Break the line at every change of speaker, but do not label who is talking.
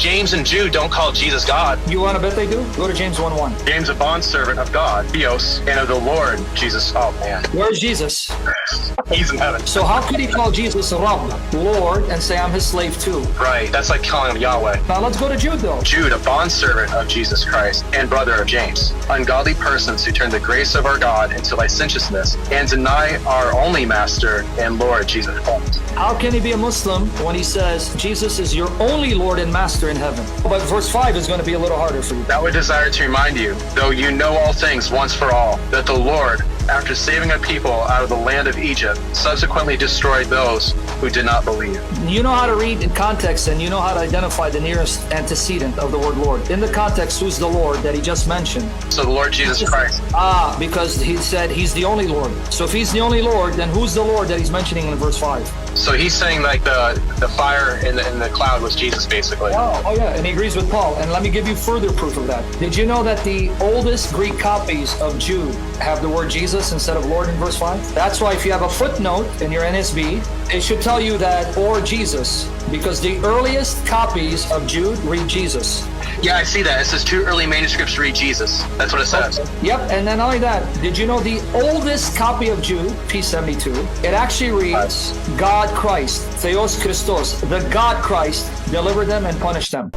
James and Jude don't call Jesus God.
You want to bet they do? Go to James 1:1.
James, a bondservant of God, Theos, and of the Lord, Jesus. Oh, man.
Where's Jesus?
He's in heaven.
So how could he call Jesus Rabb, Lord, and say I'm his slave too?
Right. That's like calling him Yahweh.
Now let's go to Jude though.
Jude, a bondservant of Jesus Christ and brother of James. Ungodly persons who turn the grace of our God into licentiousness and deny our only Master and Lord, Jesus Christ.
How can he be a Muslim when he says Jesus is your only Lord and Master in heaven? But verse 5 is going to be a little harder for you.
That would desire to remind you, though you know all things once for all, that the Lord, after saving a people out of the land of Egypt, subsequently destroyed those who did not believe.
You know how to read in context, and you know how to identify the nearest antecedent of the word Lord. In the context, who's the Lord that he just mentioned?
So the Lord Jesus Christ.
Because he said he's the only Lord. So if he's the only Lord, then who's the Lord that he's mentioning in verse 5?
So he's saying like the fire in the cloud was Jesus, basically.
Oh yeah, and he agrees with Paul. And let me give you further proof of that. Did you know that the oldest Greek copies of Jude have the word Jesus instead of Lord in verse 5? That's why if you have a footnote in your NSB, it should tell you that or Jesus, because the earliest copies of Jude read Jesus.
Yeah, I see that. It says 2 early manuscripts read Jesus. That's what it says.
Yep, and then not only that, did you know the oldest copy of Jude, P72, it actually reads God Christ, Theos Christos, the God Christ delivered them and punished them.